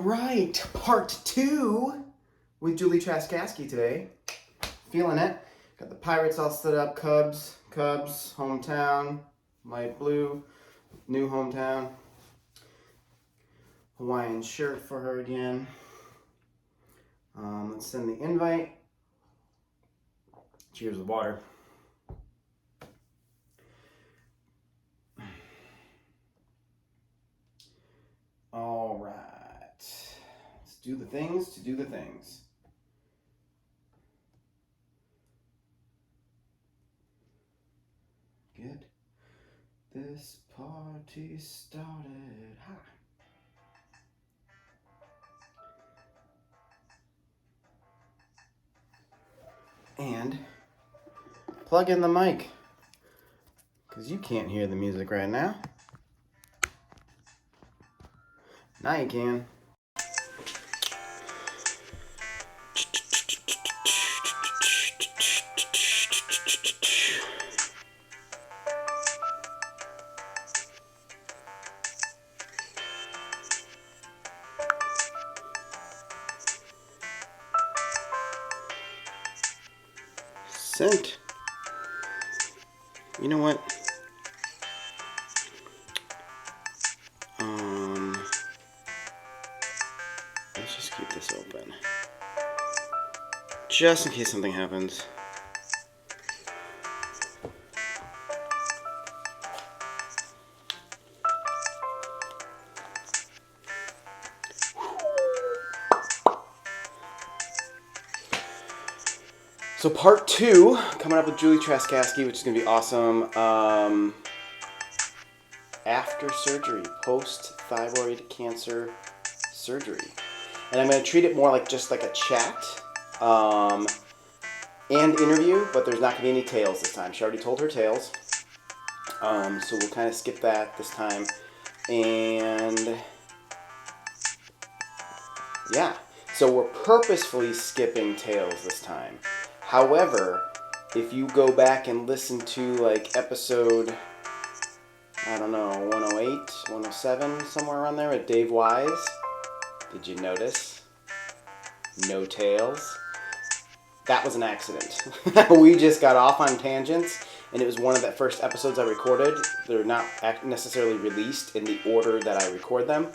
right, part 2 with Julie Traskaski today. Feeling it. Got the Pirates all set up. Cubs, hometown, light blue, new hometown. Hawaiian shirt for her again. Let's send the invite. Cheers with water. All right. Let's do the things to do the things. Get this party started. Ha. And plug in the mic, because you can't hear the music right now. Now you can. Sent. You know what? Let's just keep this open, just in case something happens. So part 2 coming up with Julie Traskaski, which is going to be awesome. After surgery, post thyroid cancer surgery. And I'm going to treat it more like just like a chat and interview, but there's not going to be any tales this time. She already told her tales. So we'll kind of skip that this time. And yeah, so we're purposefully skipping tales this time. However, if you go back and listen to like episode, I don't know, 108, 107, somewhere around there with Dave Wise, did you notice? No tales. That was an accident. We just got off on tangents, and it was one of the first episodes I recorded. They're not necessarily released in the order that I record them.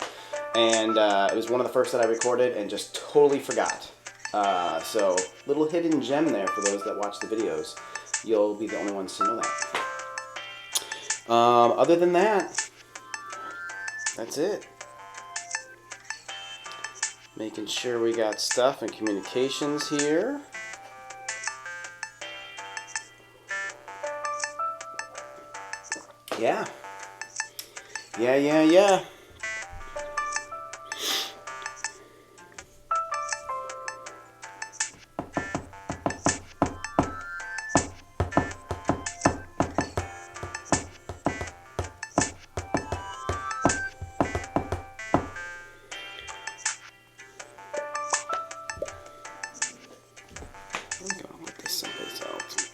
And it was one of the first that I recorded and just totally forgot. So, little hidden gem there for those that watch the videos. You'll be the only ones to know that. Other than that, that's it. Making sure we got stuff and communications here. Yeah. Yeah. I'm gonna put this someplace else.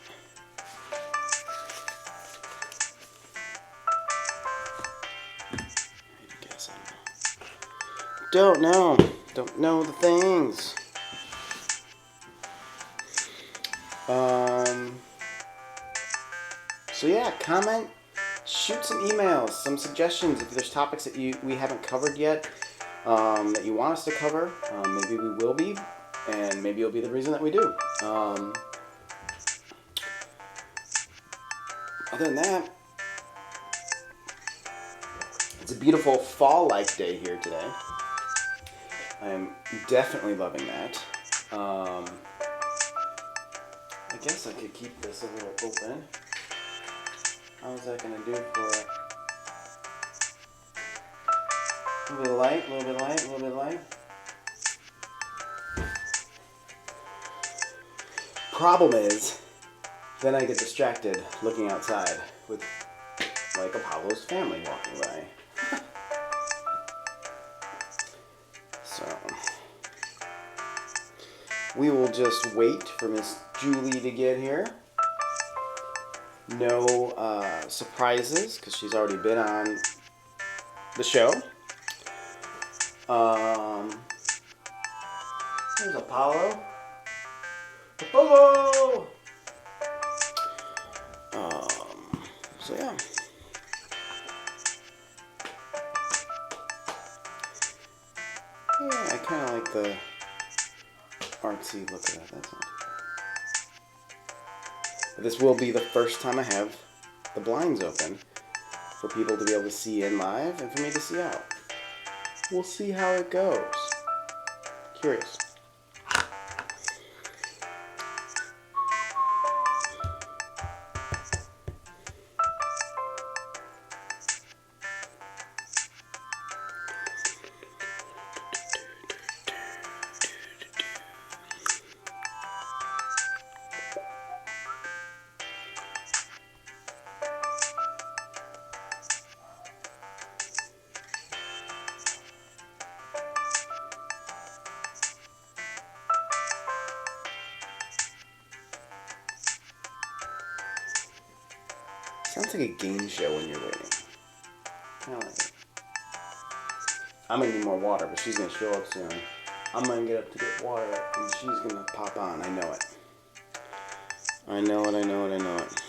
I guess I don't know. Don't know the things. So yeah, comment, shoot some emails, some suggestions if there's topics that we haven't covered yet, that you want us to cover. Maybe we will be, and maybe it'll be the reason that we do. Other than that, it's a beautiful fall-like day here today. I am definitely loving that. I guess I could keep this a little open. How's that going to do for it? A little bit of light, a little bit of light, a little bit of light. Problem is, then I get distracted looking outside with like Apollo's family walking by. So, we will just wait for Miss Julie to get here. No surprises, because she's already been on the show. There's Apollo. Apollo! So yeah. Yeah, I kind of like the artsy look of that. That's not too bad. But this will be the first time I have the blinds open for people to be able to see in live and for me to see out. We'll see how it goes. Curious. Sounds like a game show when you're waiting. I like it. I'm gonna need more water, but she's gonna show up soon. I'm gonna get up to get water, and she's gonna pop on. I know it. I know it, I know it, I know it.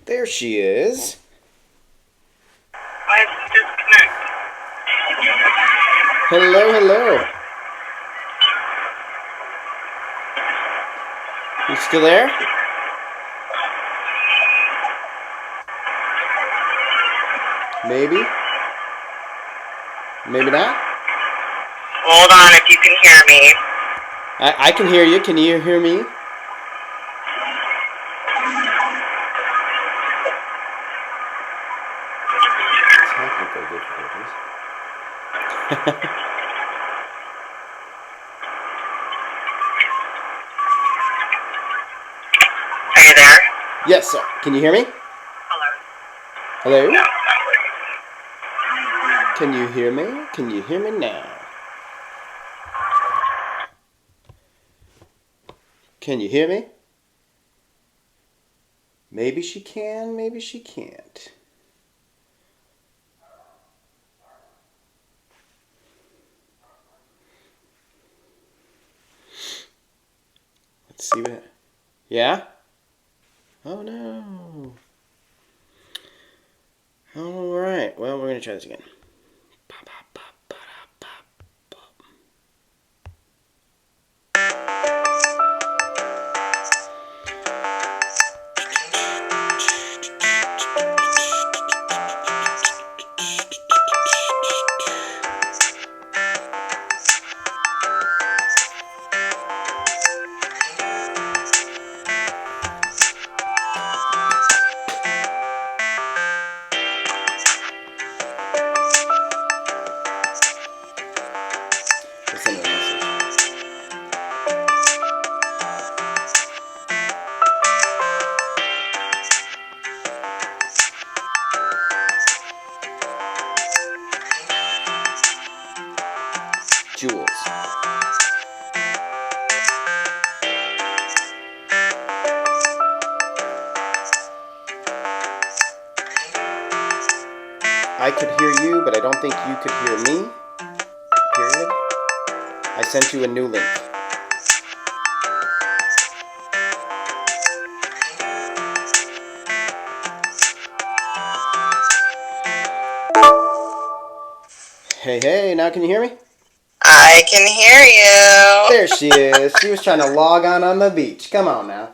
There she is. Let's disconnect. Hello, hello. You still there? Maybe. Maybe not. Hold on if you can hear me. I can hear you. Can you hear me? Technical difficulties. Are you there? Yes, sir. Can you hear me? Hello? Hello? No, not working. Can you hear me? Can you hear me now? Can you hear me? Maybe she can, maybe she can't. Let's see what... Yeah? Oh no. Alright, well, we're going to try this again. Jules. I could hear you, but I don't think you could hear me. Period. I sent you a new link. Hey, hey, now can you hear me? I can hear you. There she is. She was trying to log on the beach. Come on now.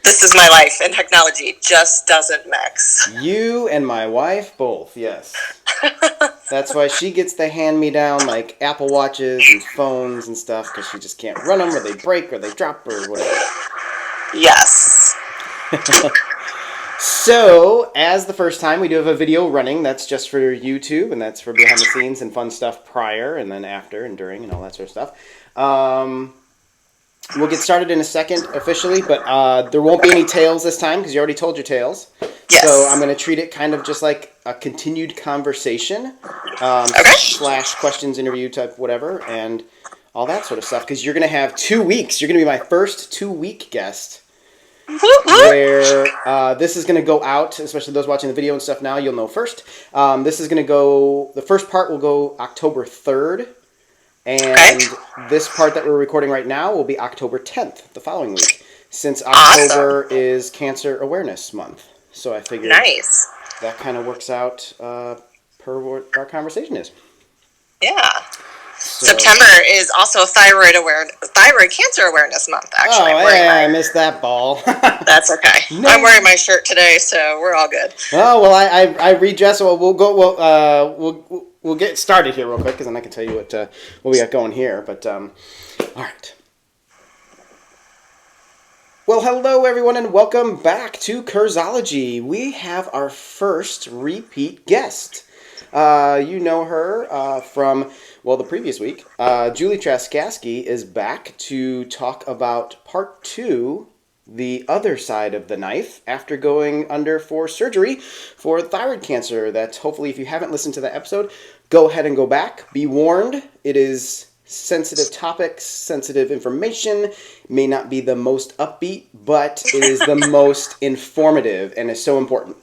This is my life, and technology just doesn't mix. You and my wife both, yes. That's why she gets the hand-me-down, like, Apple Watches and phones and stuff, because she just can't run them, or they break, or they drop, or whatever. Yes. So, as the first time, we do have a video running. That's just for YouTube, and that's for behind the scenes and fun stuff prior, and then after, and during, and all that sort of stuff. We'll get started in a second officially, but there won't be any tales this time, because you already told your tales. Yes. So I'm going to treat it kind of just like a continued conversation, / questions, interview type, whatever, and all that sort of stuff. Because you're going to have 2 weeks. You're going to be my first 2-week guest. Where this is going to go out, especially those watching the video and stuff now, you'll know first. This is going to go, the first part will go October 3rd. And this part that we're recording right now will be October 10th, the following week. Since October is Cancer Awareness Month. So I figured that kind of works out per what our conversation is. Yeah. So, September is also thyroid cancer awareness month, actually. Oh, I missed that ball. That's okay. No. I'm wearing my shirt today, so we're all good. Oh, well, I redress. Well, we'll get started here real quick, because then I can tell you what we got going here. But, all right. Well, hello, everyone, and welcome back to Cursology. We have our first repeat guest. You know her from, well, the previous week. Julie Traskaski is back to talk about part 2, the other side of the knife, after going under for surgery for thyroid cancer. That hopefully, if you haven't listened to that episode, go ahead and go back. Be warned, it is sensitive topics, sensitive information. May not be the most upbeat, but it is the most informative and is so important.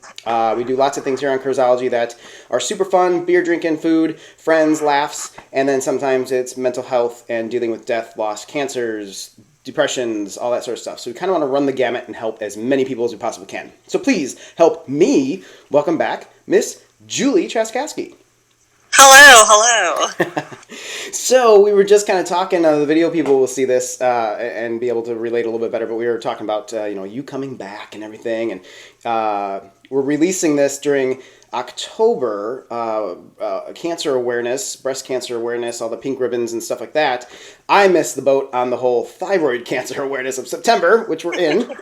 We do lots of things here on Cursology that are super fun: beer drinking, food, friends, laughs, and then sometimes it's mental health and dealing with death, loss, cancers, depressions, all that sort of stuff. So we kind of want to run the gamut and help as many people as we possibly can. So please help me welcome back Miss Julie Traskaski. Hello. So we were just kind of talking. The video people will see this and be able to relate a little bit better. But we were talking about you coming back and everything, and we're releasing this during October, cancer awareness, breast cancer awareness, all the pink ribbons and stuff like that. I missed the boat on the whole thyroid cancer awareness of September, which we're in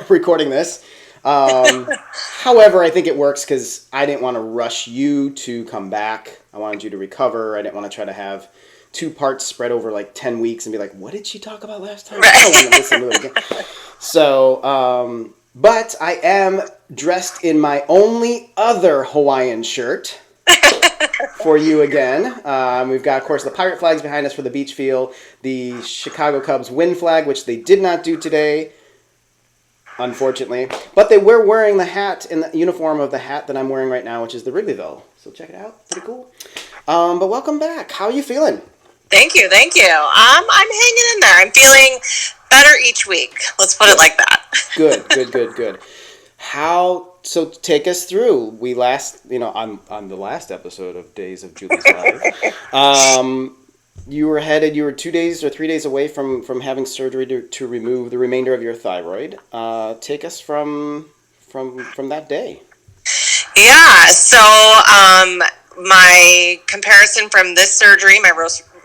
recording this. However, I think it works because I didn't want to rush you to come back. I wanted you to recover. I didn't want to try to have 2 parts spread over like 10 weeks and be like, what did she talk about last time? I don't want to listen to it again. So, but I am dressed in my only other Hawaiian shirt for you again. We've got, of course, the pirate flags behind us for the beach feel, the Chicago Cubs win flag, which they did not do today, unfortunately. But they were wearing the hat in the uniform of the hat that I'm wearing right now, which is the Wrigleyville. So check it out. Pretty cool. But welcome back. How are you feeling? Thank you. I'm hanging in there. I'm feeling better each week. Let's put it like that. Good. So take us through. We on the last episode of Days of Julie's Life, you were 2 days or 3 days away from having surgery to remove the remainder of your thyroid. Take us from that day. Yeah, so my comparison from this surgery, my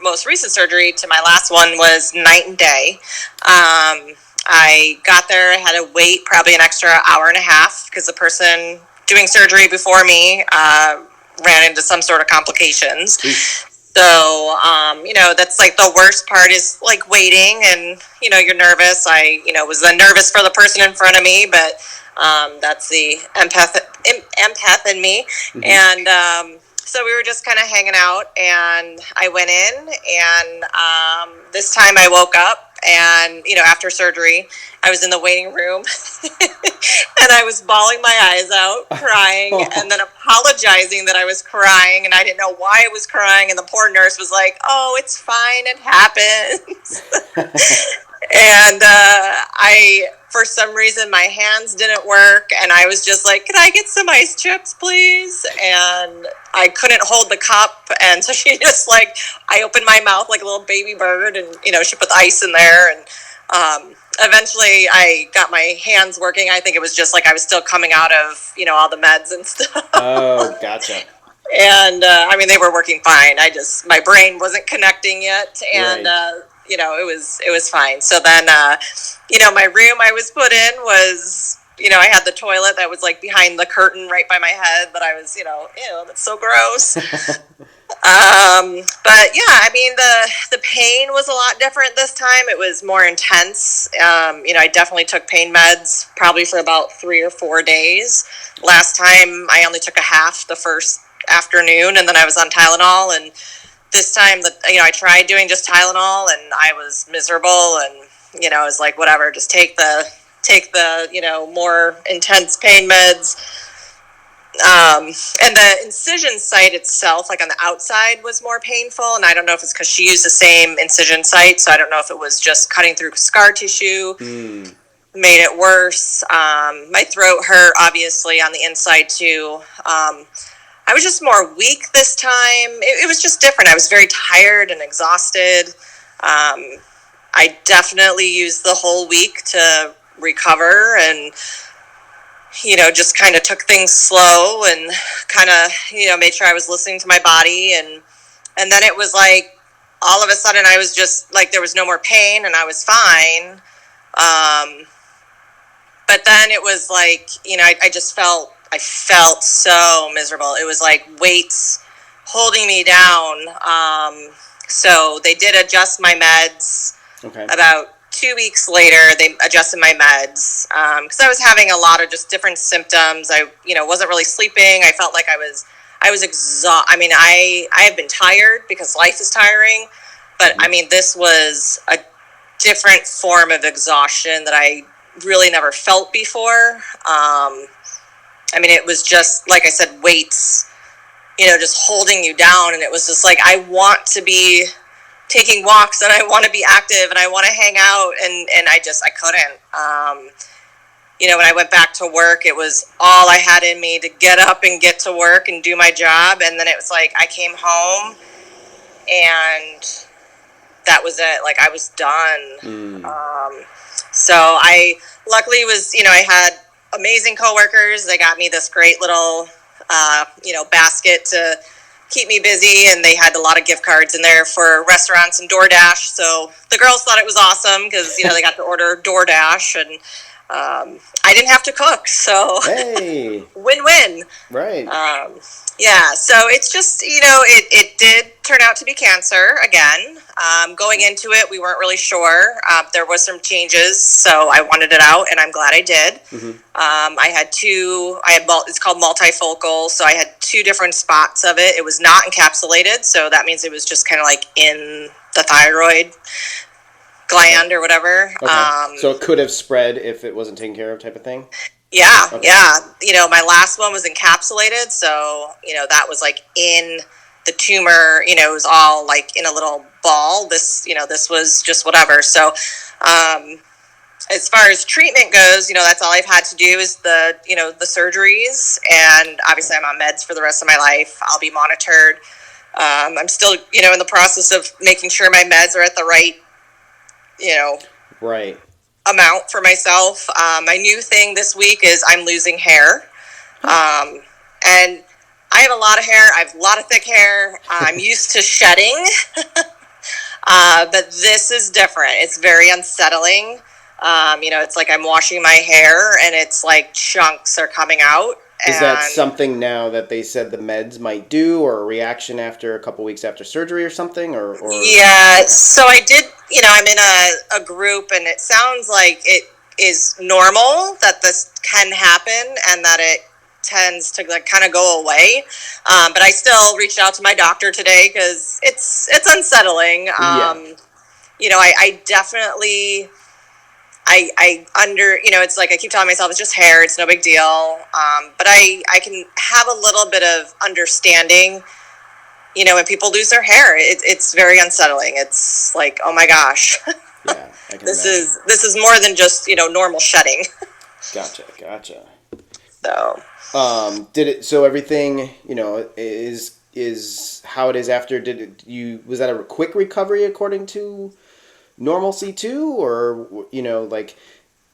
most recent surgery, to my last one was night and day. I got there, I had to wait probably an extra hour and a half because the person doing surgery before me ran into some sort of complications. So, that's like the worst part is like waiting and, you're nervous. I, was nervous for the person in front of me, but that's the empath in me. Mm-hmm. And so we were just kind of hanging out, and I went in, and this time I woke up, and, after surgery, I was in the waiting room, and I was bawling my eyes out, crying, and then apologizing that I was crying, and I didn't know why I was crying, and the poor nurse was like, oh, it's fine, it happens. And for some reason, my hands didn't work, and I was just like, can I get some ice chips, please? And I couldn't hold the cup, and so she just I opened my mouth like a little baby bird, and, she put the ice in there, and eventually I got my hands working. I think it was just I was still coming out of, all the meds and stuff. Oh, gotcha. And I mean, they were working fine. My brain wasn't connecting yet, and Right. it was fine. So then, my room I was put in was, I had the toilet that was like behind the curtain right by my head. That I was, ew, that's so gross. But yeah, I mean, the pain was a lot different this time. It was more intense. I definitely took pain meds probably for about 3 or 4 days. Last time I only took a half the first afternoon, and then I was on Tylenol. And this time that I tried doing just Tylenol, and I was miserable. And I was like, whatever, just take the more intense pain meds. And the incision site itself, like on the outside, was more painful. And I don't know if it's because she used the same incision site, so I don't know if it was just cutting through scar tissue made it worse. My throat hurt, obviously, on the inside too. I was just more weak this time. It was just different. I was very tired and exhausted. I definitely used the whole week to recover and just kind of took things slow and kind of, made sure I was listening to my body. And then it was like, all of a sudden I was just like, there was no more pain and I was fine. But then it was like, I felt so miserable. It was like weights holding me down. So they did adjust my meds. Okay. About 2 weeks later, they adjusted my meds because I was having a lot of just different symptoms. I, wasn't really sleeping. I felt like I was exhausted. I mean, I have been tired because life is tiring, but I mean, this was a different form of exhaustion that I really never felt before. I mean, it was just, like I said, weights, just holding you down. And it was just like, I want to be taking walks and I want to be active and I want to hang out. And I couldn't. When I went back to work, it was all I had in me to get up and get to work and do my job. And then it was like, I came home and that was it. Like, I was done. So I luckily was, I had amazing coworkers. They got me this great little, basket to keep me busy, and they had a lot of gift cards in there for restaurants and DoorDash. So the girls thought it was awesome because, they got to order DoorDash, and I didn't have to cook. So Hey. Win-win. Right. Yeah, so it's just, it did turn out to be cancer again. Going into it, we weren't really sure. There was some changes, so I wanted it out, and I'm glad I did. It's called multifocal, so I had 2 different spots of it. It was not encapsulated, so that means it was just kind of like in the thyroid gland or whatever. Okay. So it could have spread if it wasn't taken care of, type of thing? Yeah, okay. Yeah. My last one was encapsulated, so, that was like in the tumor, it was all like in a little ball. This was just whatever. So, as far as treatment goes, that's all I've had to do is the surgeries, and obviously I'm on meds for the rest of my life. I'll be monitored. I'm still, in the process of making sure my meds are at the right, right amount for myself. My new thing this week is I'm losing hair. And I have a lot of hair. I have a lot of thick hair. I'm used to shedding. But this is different. It's very unsettling. It's like I'm washing my hair and it's like chunks are coming out. Is that something now that they said the meds might do, or a reaction after a couple weeks after surgery or something? Or Yeah, okay. So I did, I'm in a group, and it sounds like it is normal that this can happen and that it tends to like kind of go away. But I still reached out to my doctor today because it's unsettling. Yeah. I definitely... it's like I keep telling myself it's just hair, it's no big deal. But I can have a little bit of understanding, when people lose their hair. It's very unsettling. It's like, oh my gosh. Yeah, I can this imagine. this is more than just, normal shedding. Gotcha. So So everything, is how it is after. Was that a quick recovery according to normalcy too, or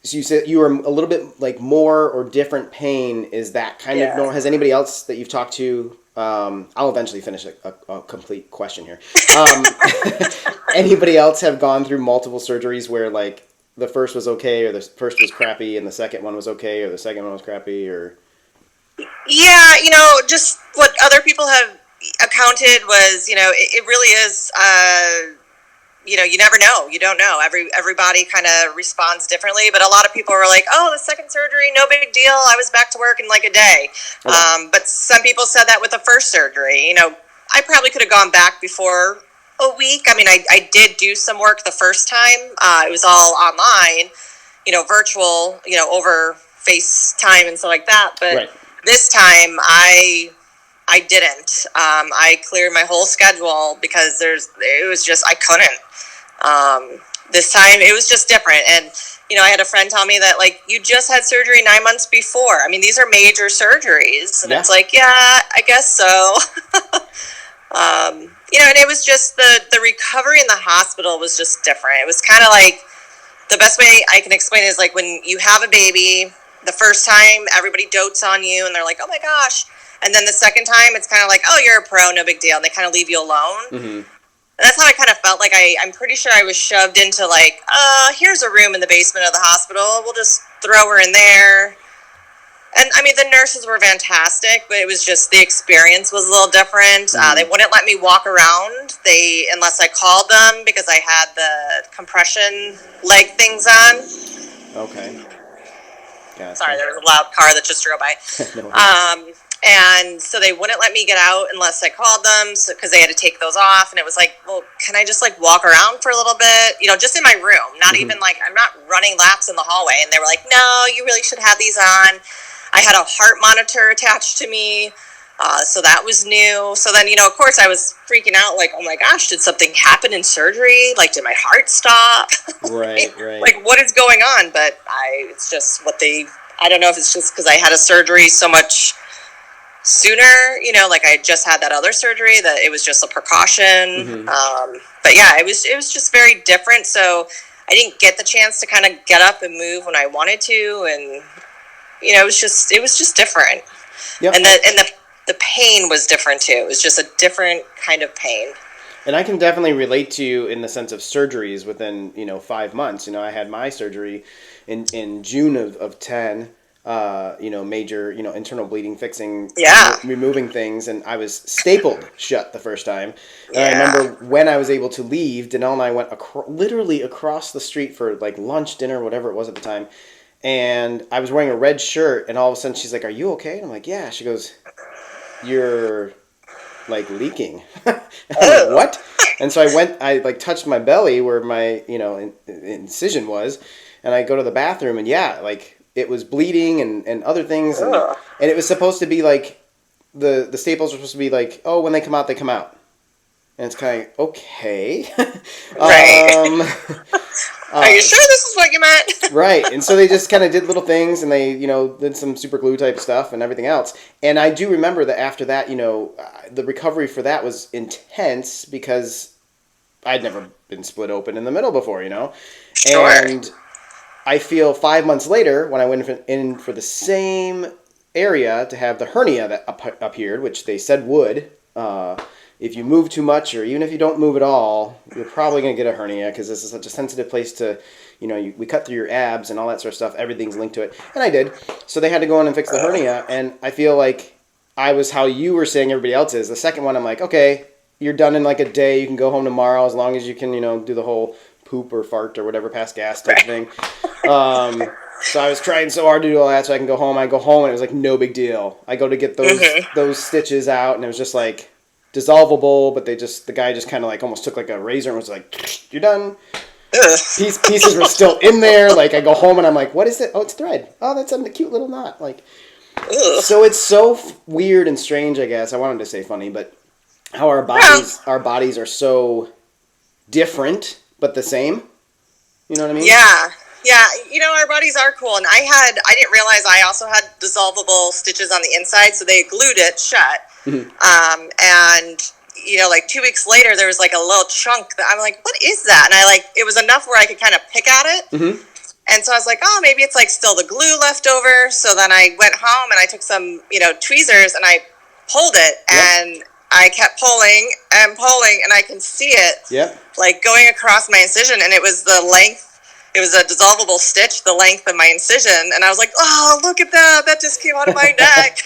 so you said you were a little bit like more or different pain? Is that kind of normal? Has anybody else that you've talked to I'll eventually finish a complete question here. Anybody else have gone through multiple surgeries where like the first was okay or the first was crappy and the second one was okay or the second one was crappy or? Yeah, just what other people have accounted was, it really is, you never know. You don't know. Everybody kind of responds differently, but a lot of people were like, "Oh, the second surgery, no big deal. I was back to work in like a day." Okay. But some people said that with the first surgery. I probably could have gone back before a week. I mean, I did do some work the first time. It was all online, virtual, over FaceTime and stuff like that. But Right. this time, I didn't. I cleared my whole schedule because it was just I couldn't. This time it was just different, and I had a friend tell me that like you just had surgery 9 months before. I mean, these are major surgeries, and it's like, yeah, I guess so. And it was just the recovery in the hospital was just different. It was kind of like the best way I can explain it is like when you have a baby. The first time everybody dotes on you, and they're like, "Oh my gosh." And then the second time, it's kind of like, oh, you're a pro, no big deal. And they kind of leave you alone. Mm-hmm. And that's how I kind of felt like I'm pretty sure I was shoved into like, here's a room in the basement of the hospital. We'll just throw her in there. And I mean, the nurses were fantastic, but it was just the experience was a little different. Mm-hmm. They wouldn't let me walk around. Unless I called them because I had the compression leg things on. Okay. Gotcha. Sorry, there was a loud car that just drove by. No. And so they wouldn't let me get out unless I called them because they had to take those off. And it was like, well, can I just like walk around for a little bit? Just in my room, not even like I'm not running laps in the hallway. And they were like, no, you really should have these on. I had a heart monitor attached to me. So that was new. So then, of course I was freaking out like, oh my gosh, did something happen in surgery? Like, did my heart stop? Right. Like, what is going on? But it's just I don't know if it's just because I had a surgery so much sooner, like I just had that other surgery that it was just a precaution. Mm-hmm. But yeah, it was just very different. So I didn't get the chance to kind of get up and move when I wanted to. And, it was just different. Yep. And the pain was different too. It was just a different kind of pain. And I can definitely relate to you in the sense of surgeries within, 5 months. I had my surgery in June of 10, major, internal bleeding, fixing, removing things. And I was stapled shut the first time. And I remember when I was able to leave, Danelle and I went literally across the street for like lunch, dinner, whatever it was at the time. And I was wearing a red shirt, and all of a sudden she's like, "Are you okay?" And I'm like, "Yeah." She goes, "You're like leaking." And I'm like, "What?" And so I like touched my belly where my, incision was, and I go to the bathroom, and like it was bleeding and other things, and it was supposed to be like the staples were supposed to be like, oh, when they come out, they come out. And it's kind of okay. Right. Are you sure this is what you meant? Right. And so they just kind of did little things, and they, did some super glue type stuff and everything else. And I do remember that after that, the recovery for that was intense because I'd never been split open in the middle before, Sure. And I feel 5 months later when I went in for the same area to have the hernia that appeared, which they said would, if you move too much or even if you don't move at all, you're probably going to get a hernia because this is such a sensitive place to, we cut through your abs and all that sort of stuff. Everything's linked to it. And I did. So they had to go in and fix the hernia. And I feel like I was how you were saying everybody else is. The second one, I'm like, okay, you're done in like a day. You can go home tomorrow as long as you can, do the whole poop or fart or whatever, pass gas type thing. So I was trying so hard to do all that so I can go home. I go home and it was like no big deal. I go to get those stitches out and it was just like dissolvable, but the guy just kind of like almost took like a razor and was like, you're done. Pieces were still in there. Like I go home and I'm like, what is it? Oh, it's thread. Oh, that's a cute little knot. Like, so it's so weird and strange, I guess. I wanted to say funny, but how our bodies are so different but the same. You know what I mean? Yeah. Our bodies are cool, and I didn't realize I also had dissolvable stitches on the inside, so they glued it shut. Mm-hmm. And like 2 weeks later, there was like a little chunk that I'm like, what is that? And it was enough where I could kind of pick at it. Mm-hmm. And so I was like, oh, maybe it's like still the glue left over. So then I went home and I took some, tweezers and I pulled it, and I kept pulling and pulling, and I can see it like going across my incision, and it was the length. It was a dissolvable stitch, the length of my incision, and I was like, "Oh, look at that! That just came out of my neck."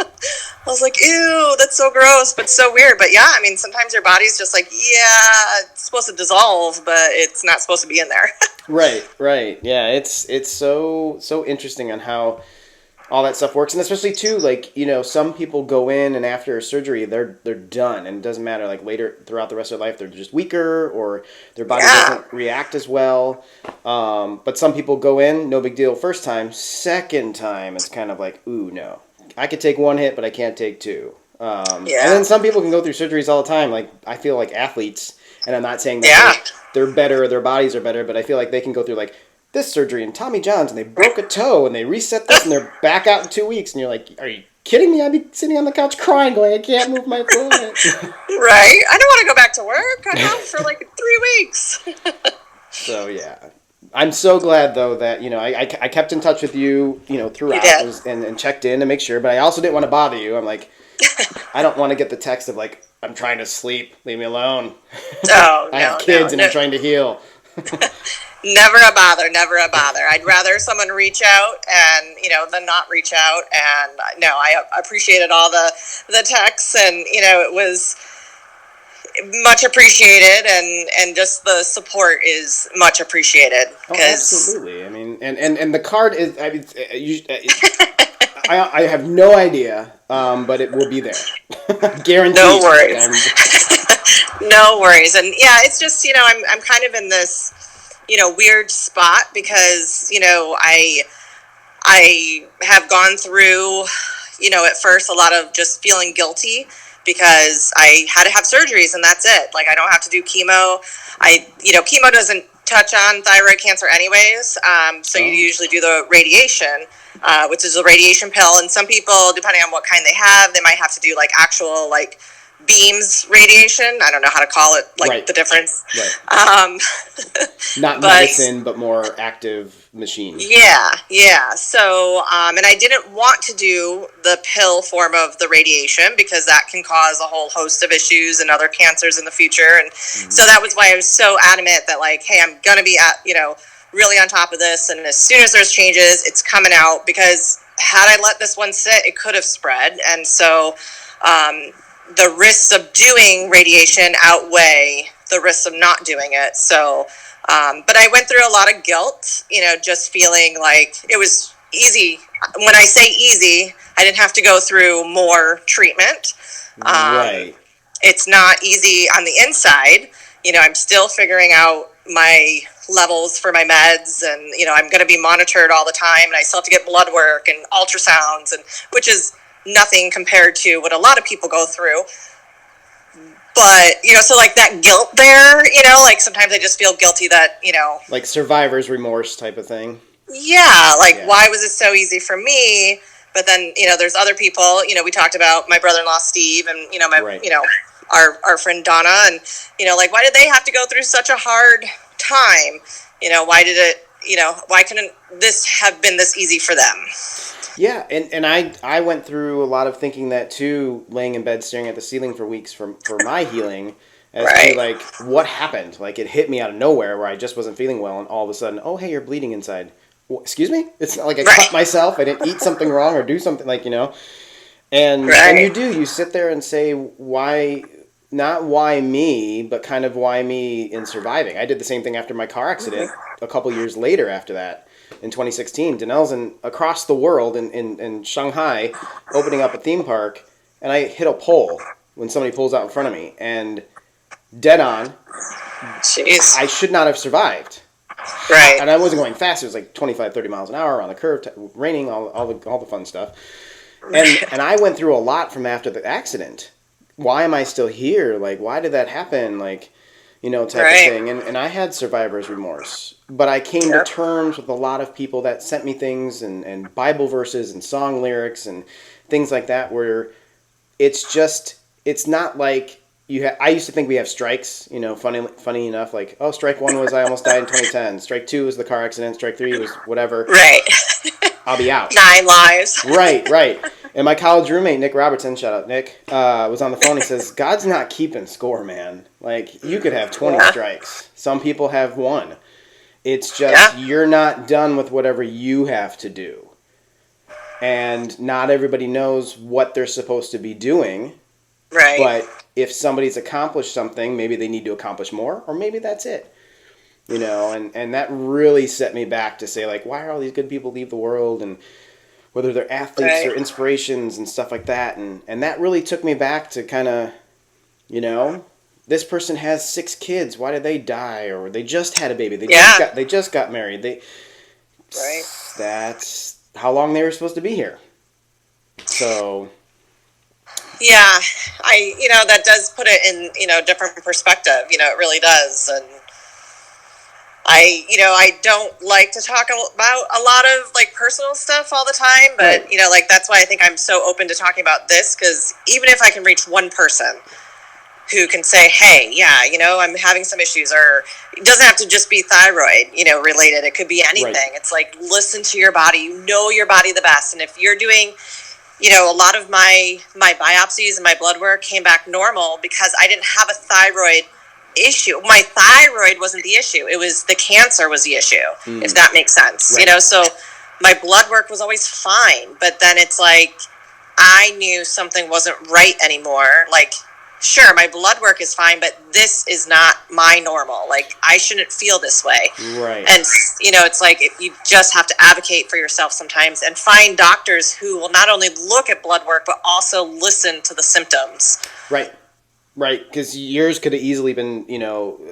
I was like, "Ew, that's so gross, but so weird." But yeah, I mean, sometimes your body's just like, "Yeah, it's supposed to dissolve, but it's not supposed to be in there." Right. Yeah, it's so interesting on how all that stuff works, and especially too, like, you know, some people go in and after a surgery they're done, and it doesn't matter, like later throughout the rest of their life they're just weaker or their body doesn't react as well. But some people go in, no big deal first time, second time it's kind of like, ooh, no, I could take one hit but I can't take two. And then some people can go through surgeries all the time, like I feel like athletes, and I'm not saying that they're better or their bodies are better, but I feel like they can go through like this surgery and Tommy John's and they broke a toe and they reset this and they're back out in 2 weeks, and you're like, are you kidding me? I'd be sitting on the couch crying going, I can't move my foot. Right? I don't want to go back to work. I'm out for like 3 weeks. So yeah, I'm so glad though that, you know, I kept in touch with you, you know, throughout and checked in to make sure, but I also didn't want to bother you. I'm like, I don't want to get the text of like, I'm trying to sleep, leave me alone. I have kids and I'm trying to heal. Never a bother. I'd rather someone reach out and, you know, than not reach out. And no, I appreciated all the texts, and, you know, it was much appreciated, and just the support is much appreciated. Oh, absolutely. I mean, and the card is, I mean, I have no idea, but it will be there. Guaranteed. No worries. No worries. And yeah, it's just, you know, I'm kind of in this, you know, weird spot because, you know, I have gone through, you know, at first a lot of just feeling guilty because I had to have surgeries and that's it. Like, I don't have to do chemo. You know, chemo doesn't touch on thyroid cancer anyways. So you usually do the radiation, which is a radiation pill. And some people, depending on what kind they have, they might have to do like actual like beams radiation. I don't know how to call it, like the difference. Not medicine, but more active machine. Yeah. So, and I didn't want to do the pill form of the radiation because that can cause a whole host of issues and other cancers in the future. And so that was why I was so adamant that like, hey, I'm going to be you know, really on top of this. And as soon as there's changes, it's coming out, because had I let this one sit, it could have spread. And so, the risks of doing radiation outweigh the risks of not doing it. So, but I went through a lot of guilt, you know, just feeling like it was easy. When I say easy, I didn't have to go through more treatment. It's not easy on the inside. You know, I'm still figuring out my levels for my meds, and, you know, I'm going to be monitored all the time, and I still have to get blood work and ultrasounds, and which is nothing compared to what a lot of people go through. But, you know, so like that guilt there, you know, like sometimes I just feel guilty that, you know, like survivor's remorse type of thing. Yeah, like why was it so easy for me? But then, you know, there's other people, you know, we talked about my brother-in-law Steve, and, you know, you know, our friend Donna, and, you know, like, why did they have to go through such a hard time? You know, why did it, you know, why couldn't this have been this easy for them? Yeah, and I went through a lot of thinking that too, laying in bed staring at the ceiling for weeks for my healing, as to like, what happened? Like, it hit me out of nowhere where I just wasn't feeling well, and all of a sudden, oh, hey, you're bleeding inside. Well, excuse me? It's not like I cut myself, I didn't eat something wrong or do something, like, you know. And you sit there and say, why, not why me, but kind of why me in surviving. I did the same thing after my car accident a couple years later after that. In 2016, Danelle's across the world in Shanghai, opening up a theme park, and I hit a pole when somebody pulls out in front of me, and dead on. Jeez. I should not have survived. Right. And I wasn't going fast. It was like 25, 30 miles an hour on the curve, raining, all the fun stuff. And I went through a lot from after the accident. Why am I still here? Like, why did that happen? Like, you know, type of thing. And I had survivor's remorse. But I came to terms with a lot of people that sent me things and Bible verses and song lyrics and things like that, where it's just, it's not like I used to think we have strikes, you know, funny enough, like, oh, strike one was I almost died in 2010. Strike two was the car accident. Strike three was whatever. Right. I'll be out. 9 lives. Right. And my college roommate, Nick Robertson, shout out Nick, was on the phone. He says, God's not keeping score, man. Like, you could have 20 strikes. Some people have one. It's just you're not done with whatever you have to do. And not everybody knows what they're supposed to be doing. Right. But if somebody's accomplished something, maybe they need to accomplish more, or maybe that's it. You know, and that really set me back to say, like, why are all these good people leave the world, and whether they're athletes or inspirations and stuff like that. And that really took me back to kind of, you know, this person has 6 kids. Why did they die? Or they just had a baby. They just got married. That's how long they were supposed to be here. So. Yeah, that does put it in, different perspective. It really does. And I don't like to talk about a lot of like personal stuff all the time, but that's why I think I'm so open to talking about this, because even if I can reach one person who can say, hey, I'm having some issues, or it doesn't have to just be thyroid, related. It could be anything. Right. It's like, listen to your body. You know your body the best. And if you're doing, a lot of my biopsies and my blood work came back normal because I didn't have a thyroid issue. My thyroid wasn't the issue. It was the cancer was the issue, if that makes sense. Right. So my blood work was always fine, but then it's like I knew something wasn't right anymore. Like, sure, my blood work is fine, but this is not my normal. Like, I shouldn't feel this way. Right. And, it's like you just have to advocate for yourself sometimes and find doctors who will not only look at blood work, but also listen to the symptoms. Right. Right, because yours could have easily been,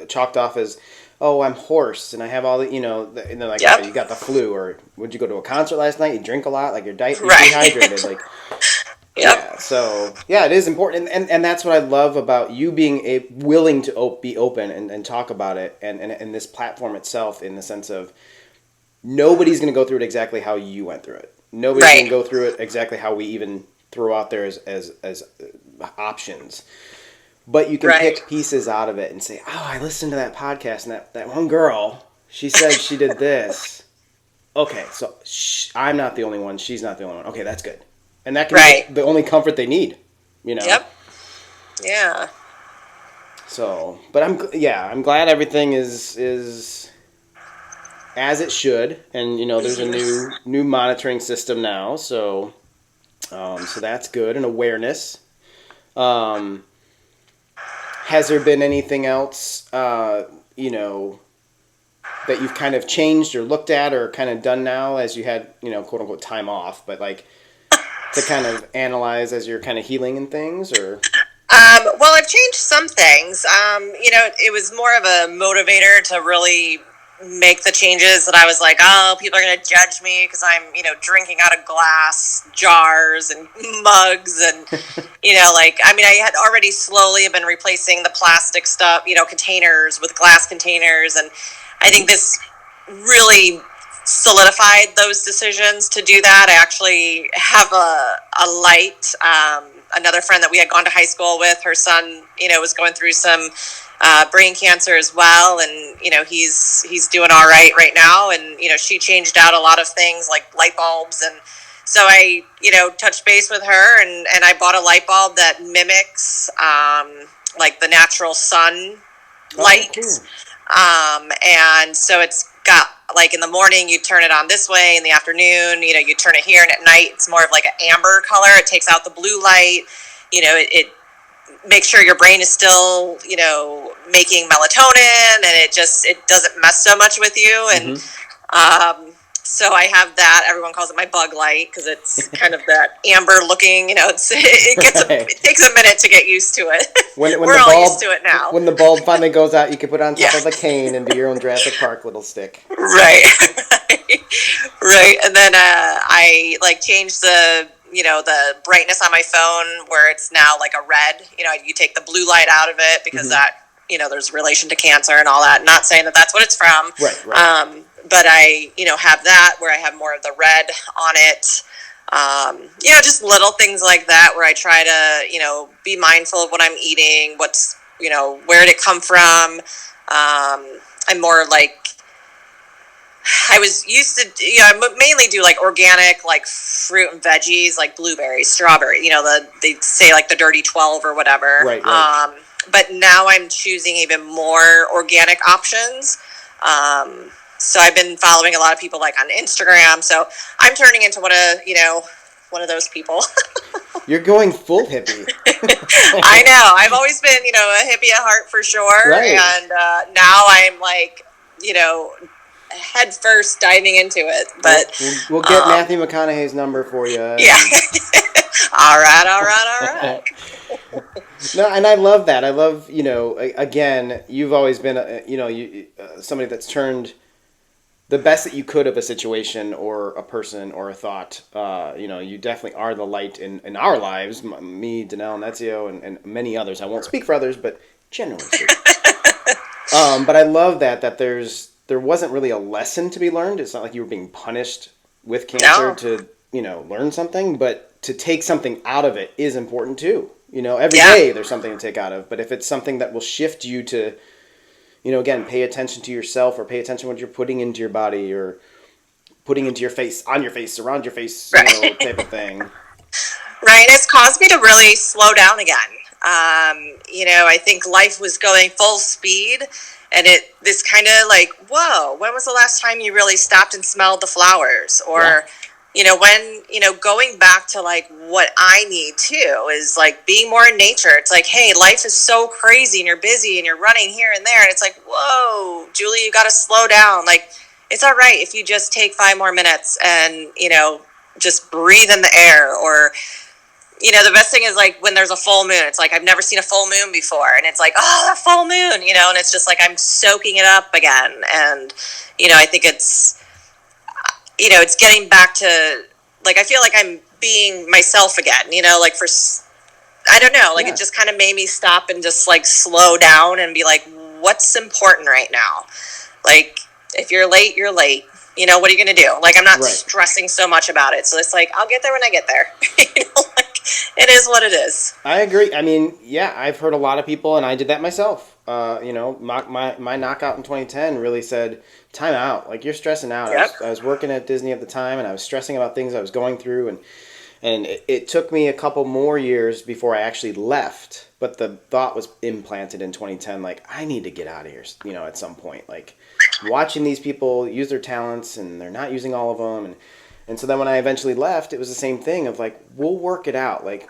chalked off as, oh, I'm hoarse, and I have all the, and they're like, oh, you got the flu, or would you go to a concert last night? You drink a lot, like you're dehydrated, like. Yeah, so it is important, and that's what I love about you being willing to be open and talk about it, and this platform itself, in the sense of nobody's going to go through it exactly how you went through it. Nobody's going to go through it exactly how we even throw out there as options. But you can pick pieces out of it and say, oh, I listened to that podcast, and that one girl, she said she did this. Okay, so I'm not the only one. She's not the only one. Okay, that's good. And that can be the only comfort they need, Yep. Yeah. So, but I'm glad everything is as it should, and there's a new monitoring system now, so that's good, and awareness. Has there been anything else, that you've kind of changed or looked at or kind of done now as you had, quote unquote time off, but like to kind of analyze as you're kind of healing and things, or? Well, I've changed some things. It was more of a motivator to really make the changes that I was like, oh, people are going to judge me because I'm, drinking out of glass jars and mugs and, I had already slowly been replacing the plastic stuff, containers with glass containers. And I think this really solidified those decisions to do that. I actually have a light, another friend that we had gone to high school with, her son, was going through some brain cancer as well, and he's doing all right now, and she changed out a lot of things like light bulbs, and so I touched base with her, and I bought a light bulb that mimics like the natural sun light. And so it's got, like, in the morning you turn it on this way, in the afternoon you turn it here, and at night it's more of like an amber color. It takes out the blue light. It makes sure your brain is still making melatonin, and it doesn't mess so much with you. And so I have that. Everyone calls it my bug light because it's kind of that amber looking. It takes a minute to get used to it. When We're all used to it now. When the bulb finally goes out, you can put it on top of a cane and be your own Jurassic Park little stick. Right. And then I changed the brightness on my phone where it's now like a red. You take the blue light out of it because that there's relation to cancer and all that. Not saying that that's what it's from. Right. But I, have that where I have more of the red on it. Just little things like that where I try to, be mindful of what I'm eating, what's, where did it come from? I'm more like, I was used to, I mainly do like organic, like fruit and veggies, like blueberries, strawberry. They say like the dirty 12 or whatever. Right, right. But now I'm choosing even more organic options. So I've been following a lot of people like on Instagram. So I'm turning into one of those people. You're going full hippie. I know. I've always been, a hippie at heart for sure. Right. And now I'm like, head first diving into it. But we'll get Matthew McConaughey's number for you. Yeah. All right. No, and I love that. I love, again, you've always been, somebody that's turned the best that you could of a situation or a person or a thought. You definitely are the light in our lives. Me, Danelle, and Ezio, and many others. I won't speak for others, but generally speaking. But I love that there wasn't really a lesson to be learned. It's not like you were being punished with cancer to, learn something, but to take something out of it is important too. Every day there's something to take out of, but if it's something that will shift you to, again, pay attention to yourself or pay attention to what you're putting into your body or putting into your face, on your face, around your face, type of thing. Right. And it's caused me to really slow down again. I think life was going full speed and this kind of like, whoa, when was the last time you really stopped and smelled the flowers? Or, going back to like what I need too is like being more in nature. It's like, hey, life is so crazy and you're busy and you're running here and there. And it's like, whoa, Julie, you got to slow down. Like, it's all right if you just take 5 more minutes and, just breathe in the air. Or, the best thing is like when there's a full moon, it's like, I've never seen a full moon before. And it's like, oh, the full moon, and it's just like, I'm soaking it up again. And, I think it's getting back to, like, I feel like I'm being myself again, like I don't know, like it just kind of made me stop and just like slow down and be like, what's important right now? Like, if you're late, you're late. What are you going to do? Like, I'm not stressing so much about it. So it's like, I'll get there when I get there. Like, it is what it is. I agree. I mean, I've heard a lot of people, and I did that myself. My knockout in 2010 really said, time out. Like, you're stressing out. Yep. I was working at Disney at the time, and I was stressing about things I was going through, and it took me a couple more years before I actually left. But the thought was implanted in 2010, like, I need to get out of here, at some point. Like, watching these people use their talents, and they're not using all of them, and so then when I eventually left, it was the same thing of like, we'll work it out. Like,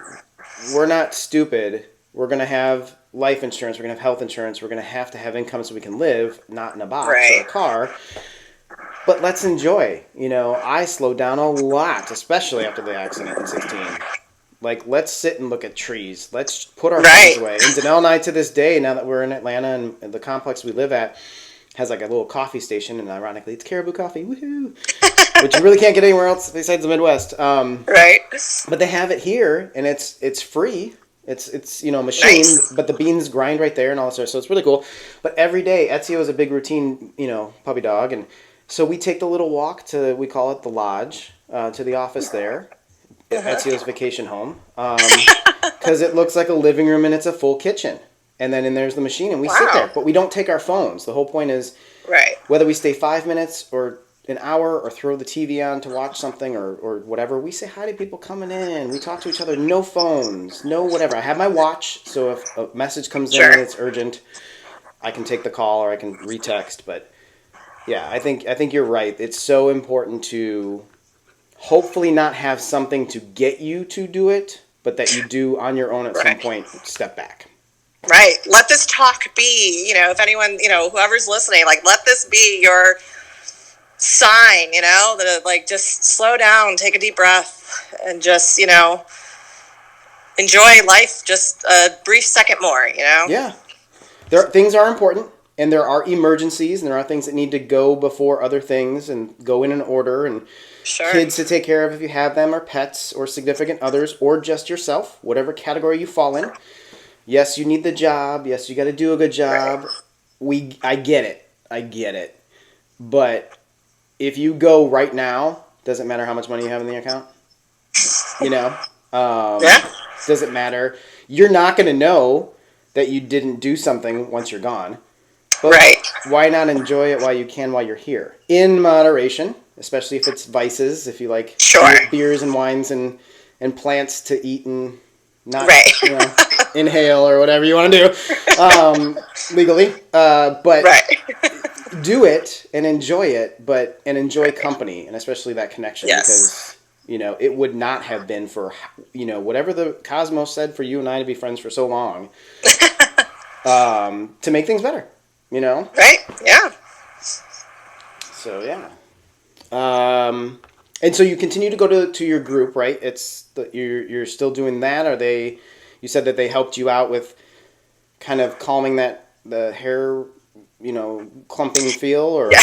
we're not stupid. We're going to have life insurance. We're going to have health insurance. We're going to have income so we can live, not in a box or a car. But let's enjoy. I slowed down a lot, especially after the accident in 16. Like, let's sit and look at trees. Let's put our phones away. And Danelle and I, to this day, now that we're in Atlanta and the complex we live at has like a little coffee station, and ironically, it's Caribou Coffee. Woohoo! Which you really can't get anywhere else besides the Midwest. Right. But they have it here, and it's free. It's machine, but the beans grind right there and all this stuff. So it's really cool. But every day, Ezio is a big routine, puppy dog, and so we take the little walk we call it the lodge, to the office there. Ezio's vacation home, because it looks like a living room and it's a full kitchen. And then there's the machine, and we sit there, but we don't take our phones. The whole point is, whether we stay 5 minutes or an hour or throw the TV on to watch something or whatever, we say hi to people coming in. We talk to each other. No phones, no whatever. I have my watch, so if a message comes in and it's urgent, I can take the call or I can retext. But yeah, I think you're right. It's so important to hopefully not have something to get you to do it, but that you do on your own at some point. Step back. Right. Let this talk be, if anyone, whoever's listening, like, let this be your sign, that, like, just slow down, take a deep breath, and just, enjoy life just a brief second more, Yeah. Things are important, and there are emergencies, and there are things that need to go before other things and go in an order, and kids to take care of if you have them, or pets, or significant others, or just yourself, whatever category you fall in. Yes, you need the job. Yes, you got to do a good job. I get it. But if you go right now, doesn't matter how much money you have in the account. Doesn't matter. You're not going to know that you didn't do something once you're gone. But why not enjoy it while you can, while you're here? In moderation, especially if it's vices, if you like beers and wines and plants to eat and not inhale or whatever you want to do legally. But do it and enjoy it, and enjoy company, and especially that connection. Because, it would not have been for, whatever the cosmos said for you and I to be friends for so long to make things better. Right? Yeah. So, yeah. And so you continue to go to your group, right? You're still doing that? You said that they helped you out with kind of calming the hair, clumping feel, or? Yeah.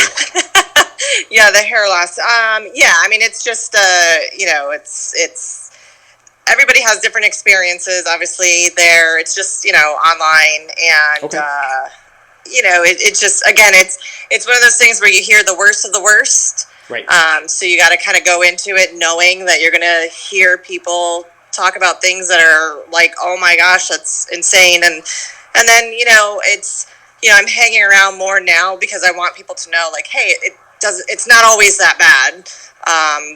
Yeah, the hair loss. I mean, it's just, it's everybody has different experiences, obviously, there. It's just, online, and, it's just, again, it's one of those things where you hear the worst of the worst. Right. So you got to kind of go into it knowing that you're going to hear people talk about things that are like, oh my gosh, that's insane. And then, I'm hanging around more now because I want people to know, like, hey, it's not always that bad.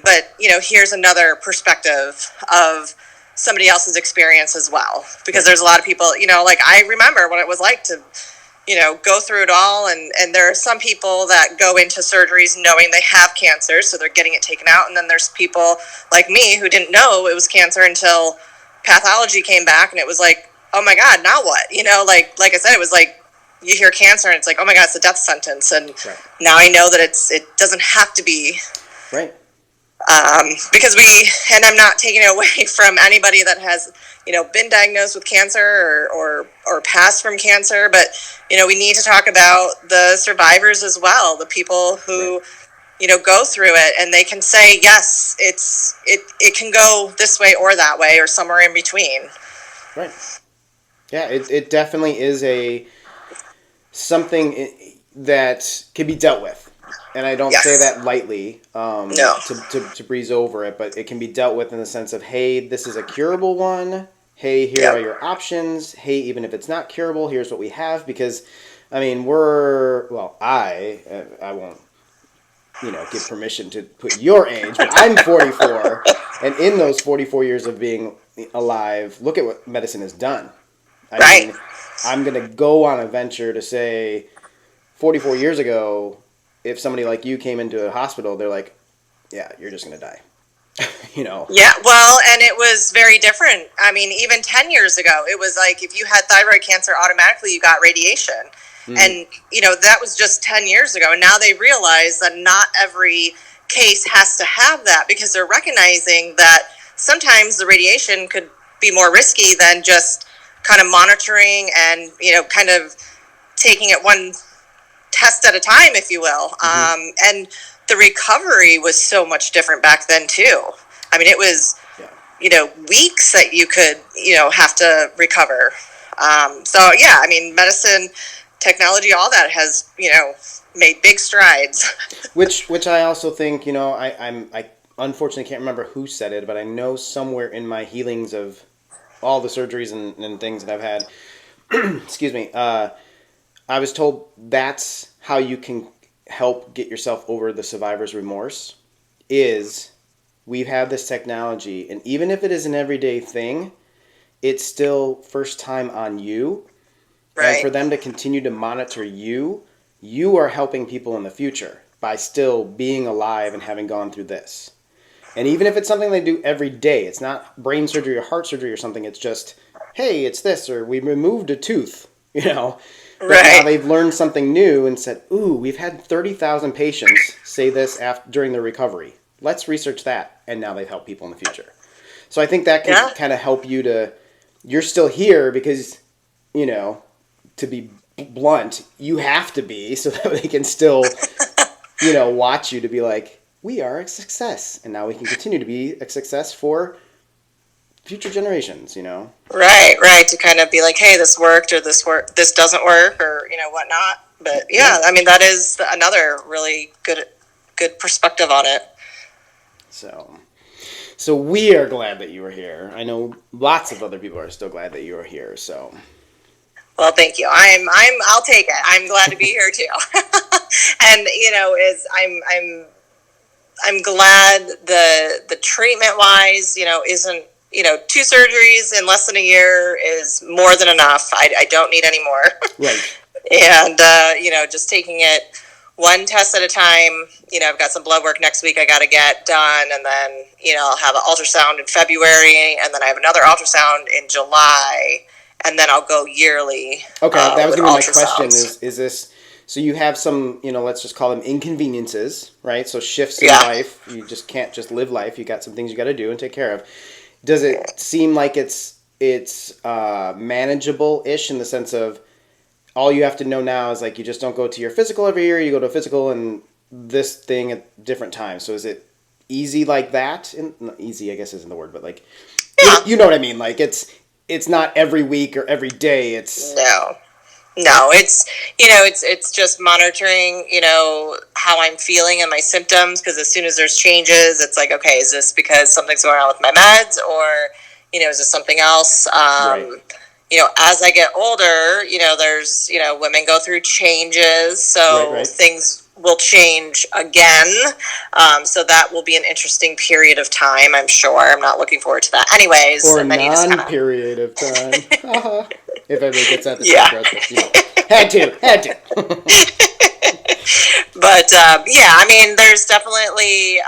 But, here's another perspective of somebody else's experience as well. Because there's a lot of people, like, I remember what it was like to, go through it all. And there are some people that go into surgeries knowing they have cancer, so they're getting it taken out. And then there's people like me who didn't know it was cancer until pathology came back, and it was like, oh my God, now what? Like I said, it was like, you hear cancer and it's like, oh my God, it's a death sentence. And now I know that it doesn't have to be. Right. Because and I'm not taking it away from anybody that has, been diagnosed with cancer or passed from cancer, but, we need to talk about the survivors as well, the people who, go through it, and they can say, yes, it can go this way or that way or somewhere in between. Right. Yeah, it definitely is something that can be dealt with. And I don't say that lightly to breeze over it, but it can be dealt with in the sense of, hey, this is a curable one. Hey, here are your options. Hey, even if it's not curable, here's what we have. Because, I mean, I won't, give permission to put your age, but I'm 44. And in those 44 years of being alive, look at what medicine has done. I mean, I'm going to go on a venture to say 44 years ago, if somebody like you came into a hospital, they're like, yeah, you're just going to die. Yeah, well, and it was very different. I mean, even 10 years ago, it was like if you had thyroid cancer, automatically you got radiation. And, that was just 10 years ago. And now they realize that not every case has to have that, because they're recognizing that sometimes the radiation could be more risky than just kind of monitoring and, kind of taking it one test at a time, if you will. And the recovery was so much different back then too. I mean, it was, weeks that you could, have to recover. So yeah, I mean, medicine, technology, all that has, made big strides. Which I also think, I unfortunately can't remember who said it, but I know somewhere in my healings of all the surgeries and things that I've had, excuse me, I was told that's how you can help get yourself over the survivor's remorse, is we've had this technology, and even if it is an everyday thing, it's still first time on you. Right. And for them to continue to monitor you are helping people in the future by still being alive and having gone through this. And even if it's something they do every day, it's not brain surgery or heart surgery or something, it's just, hey, it's this, or we removed a tooth, But now they've learned something new and said, ooh, we've had 30,000 patients say this during their recovery. Let's research that. And now they've helped people in the future. So I think that can kind of help you you're still here because, to be blunt, you have to be so that they can still, watch you to be like, we are a success. And now we can continue to be a success for future generations, Right. To kind of be like, hey, this worked, or this doesn't work, or, whatnot. But yeah, I mean, that is another really good perspective on it. So we are glad that you were here. I know lots of other people are still glad that you were here, so. Well, thank you. I'll take it. I'm glad to be here too. And I'm glad the treatment wise, isn't, 2 surgeries in less than a year is more than enough. I don't need any more. Right. And, just taking it one test at a time. I've got some blood work next week I got to get done. And then, I'll have an ultrasound in February. And then I have another ultrasound in July. And then I'll go yearly. Okay, that was with going to be my question. ultrasounds. Is this, so you have some, let's just call them inconveniences, right? So shifts in Yeah. life. You just can't just live life. You got some things you got to do and take care of. Does it seem like it's manageable-ish in the sense of all you have to know now is like you just don't go to your physical every year, you go to a physical and this thing at different times. So is it easy like that? Easy, I guess, isn't the word, but like, Yeah. you know what I mean? Like it's not every week or every day. It's No, it's just monitoring, how I'm feeling and my symptoms. Because as soon as there's changes, it's like, okay, is this because something's going on with my meds, or, is this something else? Right. As I get older, there's, women go through changes, so Right. things will change again. So that will be an interesting period of time, I'm sure. I'm not looking forward to that anyways. For a and then you just non-period of time. If everybody gets that, Yeah. Had to. But there's definitely,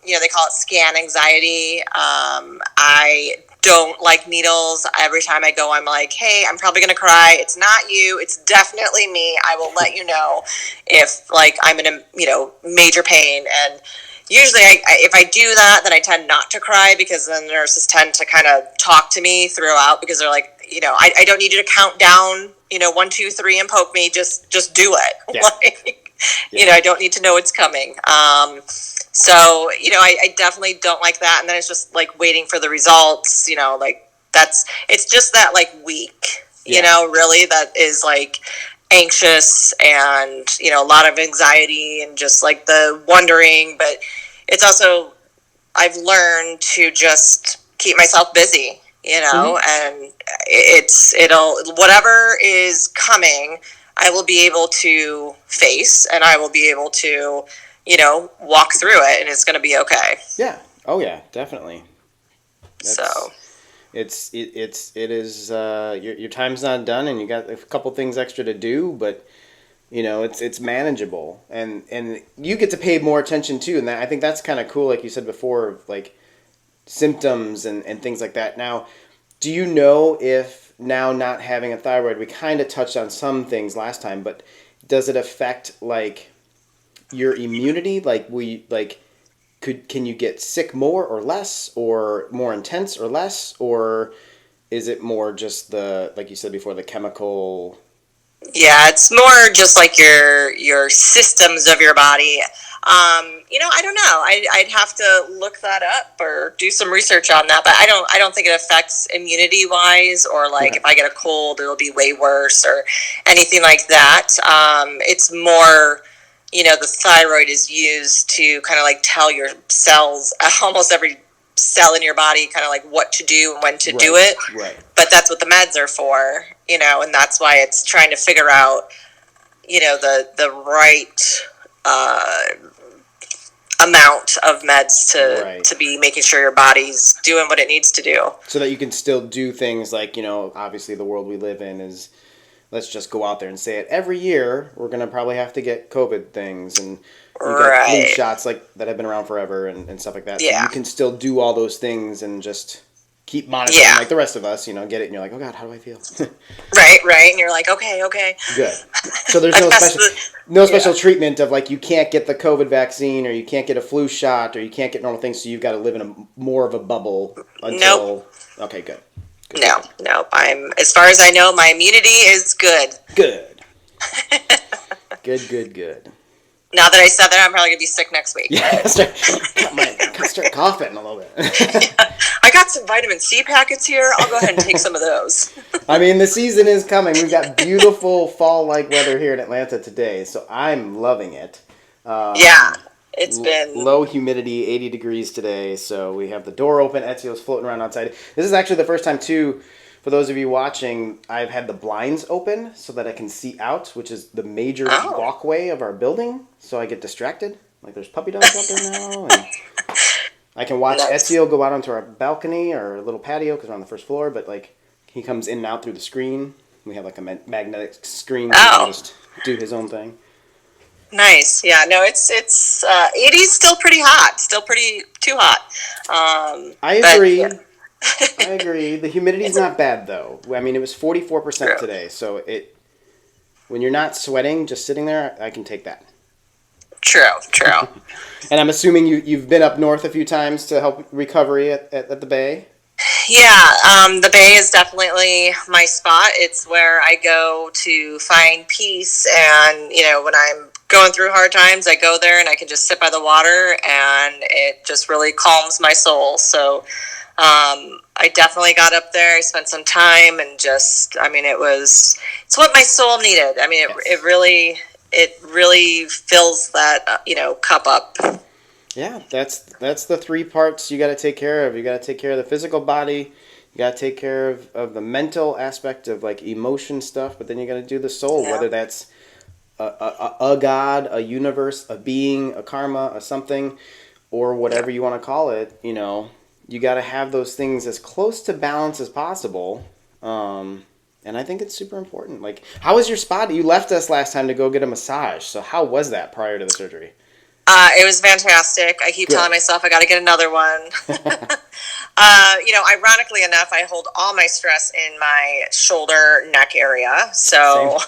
they call it scan anxiety. I don't like needles. Every time I go, I'm like, hey, I'm probably gonna cry. It's not you. It's definitely me. I will let you know if like I'm in a major pain. And usually, if I do that, then I tend not to cry, because then the nurses tend to kind of talk to me throughout, because they're like, I don't need you to count down, 1, 2, 3, and poke me. Just do it. Yeah. I don't need to know it's coming. So, I definitely don't like that. And then it's just like waiting for the results, it's just that like week, really that is like anxious and, a lot of anxiety and just like the wondering. But it's also, I've learned to just keep myself busy, and it'll, whatever is coming, I will be able to face, and I will be able to, walk through it, and it's going to be okay. Yeah. Oh yeah, definitely. So it is your time's not done, and you got a couple things extra to do, but it's manageable, and you get to pay more attention too, and I think that's kind of cool, like you said before, of like symptoms and things like that. Now, do you know if now not having a thyroid, we kind of touched on some things last time, but does it affect like your immunity? Like can you get sick more or less, or more intense or less, or is it more just the, like you said before, the chemical? yeah, it's more just like your systems of your body. I don't know. I'd have to look that up or do some research on that. But I don't think it affects immunity wise, or like Okay. if I get a cold, it'll be way worse or anything like that. It's more, the thyroid is used to kind of like tell your cells, almost every cell in your body, kind of like what to do and when to do it. Right. But that's what the meds are for, and that's why it's trying to figure out, the right amount of meds to be making sure your body's doing what it needs to do. So that you can still do things like, obviously the world we live in is, let's just go out there and say it, every year we're going to probably have to get COVID things, and you got flu shots like that have been around forever and stuff like that. Yeah. So you can still do all those things and just keep monitoring like the rest of us, get it, and you're like, oh God, how do I feel? Right. And you're like, okay. Good. So there's no special treatment of like, you can't get the COVID vaccine, or you can't get a flu shot, or you can't get normal things, so you've got to live in more of a bubble until... Nope. Okay, good. No. As far as I know, my immunity is good. Good. Good. Now that I said that, I'm probably going to be sick next week. Yeah, start coughing a little bit. I got some vitamin C packets here. I'll go ahead and take some of those. I mean, the season is coming. We've got beautiful fall-like weather here in Atlanta today, so I'm loving it. It's been... Low humidity, 80 degrees today, so we have the door open. Ezio's floating around outside. This is actually the first time, too, for those of you watching, I've had the blinds open so that I can see out, which is the major walkway of our building. So I get distracted. Like there's puppy dogs out there now, and I can watch Ezio go out onto our balcony or little patio because we're on the first floor. But like he comes in and out through the screen. We have like a magnetic screen so he can just do his own thing. Nice. Yeah. No, it's 80's still pretty hot. Still pretty too hot. I agree. Yeah. I agree. The humidity's not bad though. I mean, it was 44% today, so when you're not sweating, just sitting there, I can take that. True. And I'm assuming you've been up north a few times to help recovery at the Bay? Yeah, the Bay is definitely my spot. It's where I go to find peace, and, when I'm going through hard times, I go there and I can just sit by the water, and it just really calms my soul. So I definitely got up there. I spent some time, and it's what my soul needed. I mean, it really fills that, cup up. Yeah, that's the 3 parts you got to take care of. You got to take care of the physical body. You got to take care of the mental aspect of like emotion stuff, but then you got to do the soul, whether that's a God, a universe, a being, a karma, a something, or whatever you want to call it. You got to have those things as close to balance as possible. And I think it's super important. Like, how was your spot? You left us last time to go get a massage. So how was that prior to the surgery? It was fantastic. I keep telling myself I got to get another one. Ironically enough, I hold all my stress in my shoulder, neck area. So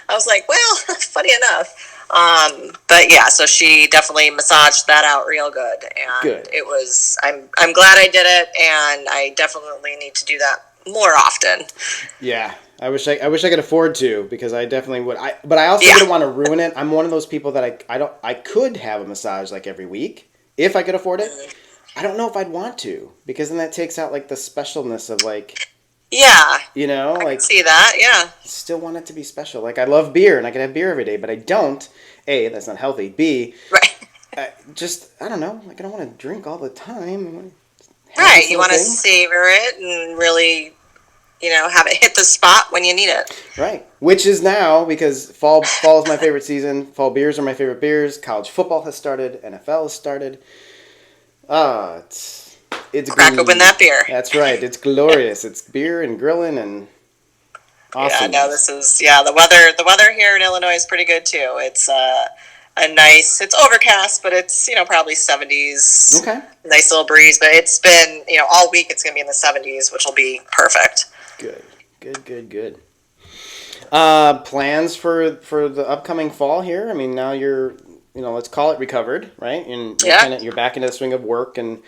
I was like, well, funny enough. But yeah, so she definitely massaged that out real good. And it was, I'm glad I did it. And I definitely need to do that more often. Yeah. I wish I could afford to, because I definitely would. But I also wouldn't want to ruin it. I'm one of those people that I could have a massage like every week if I could afford it. I don't know if I'd want to, because then that takes out like the specialness of like. Yeah. I can see that. Yeah. Still want it to be special. Like I love beer and I can have beer every day, but I don't. A, that's not healthy. B, I don't know. Like I don't want to drink all the time. Right. You want to savor it and really. Have it hit the spot when you need it. Right. Which is now, because fall is my favorite season. Fall beers are my favorite beers. College football has started. NFL has started. It's crack open that beer. That's right. It's glorious. It's beer and grilling and awesome. Yeah, no, this is the weather here in Illinois is pretty good too. It's it's overcast, but it's probably 70s. Okay. Nice little breeze, but it's been all week it's going to be in the 70s, which will be perfect. Good. Plans for the upcoming fall here? I mean, now you're, let's call it recovered, right? And you're back into the swing of work and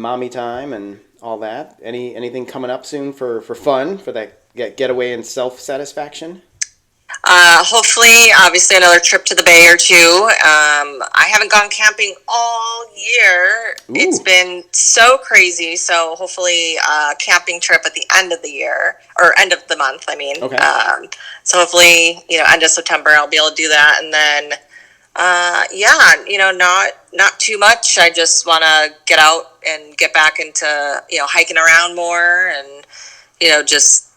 mommy time and all that. Anything coming up soon for fun, for that getaway and self-satisfaction? Hopefully, obviously, another trip to the Bay or two. I haven't gone camping all year. Ooh. It's been so crazy. So hopefully, camping trip at the end of the year, or end of the month, I mean. Okay. So hopefully, end of September, I'll be able to do that. And then, not too much. I just want to get out and get back into, hiking around more and, just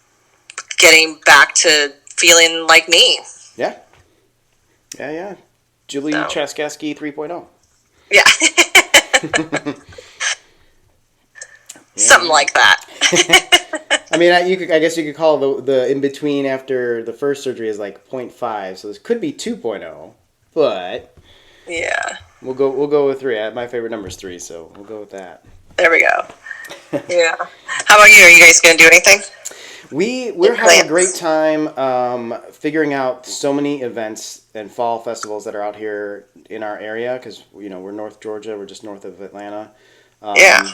getting back to feeling like me. Yeah. Julie Traskaski 3.0. Yeah. Something like that. I mean, I guess you could call the in between after the first surgery is like 0.5, so this could be 2.0, but yeah, we'll go with 3. My favorite number is 3, so we'll go with that. There we go. Yeah. How about you? Are you guys gonna do anything? We're having a great time figuring out so many events and fall festivals that are out here in our area, because we're North Georgia, we're just north of Atlanta. And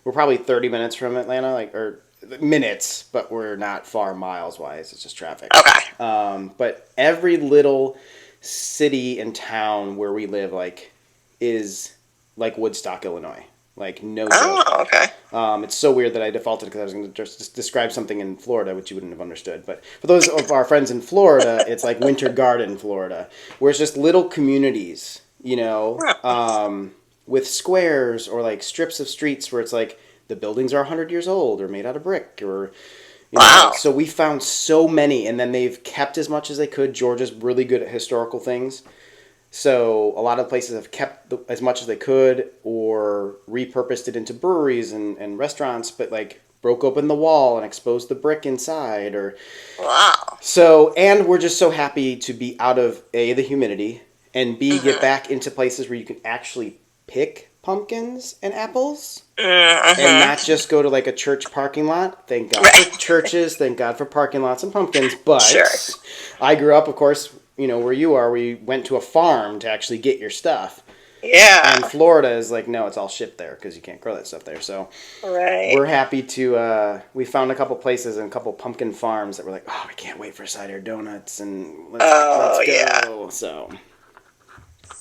we're probably 30 minutes from Atlanta, or minutes, but we're not far miles wise. It's just traffic. Okay. But every little city and town where we live is like Woodstock, Illinois. Like, no joke. Oh, okay. It's so weird that I defaulted because I was going to just describe something in Florida, which you wouldn't have understood. But for those of our friends in Florida, it's like Winter Garden, Florida, where it's just little communities, with squares or like strips of streets where it's like the buildings are 100 years old or made out of brick or Wow. so we found so many, and then they've kept as much as they could. Georgia's really good at historical things. So a lot of places have kept as much as they could or repurposed it into breweries and restaurants, but like broke open the wall and exposed the brick inside or Wow. so, and we're just so happy to be out of A, the humidity, and B, get back into places where you can actually pick pumpkins and apples and not just go to like a church parking lot. Thank God for churches, thank God for parking lots and pumpkins. But Sure. I grew up, of course, where you are, we went to a farm to actually get your stuff. Yeah. And Florida is like, no, it's all shipped there because you can't grow that stuff there. So we're happy to, we found a couple places and a couple pumpkin farms that were like, oh, we can't wait for cider donuts and let's go. Yeah. So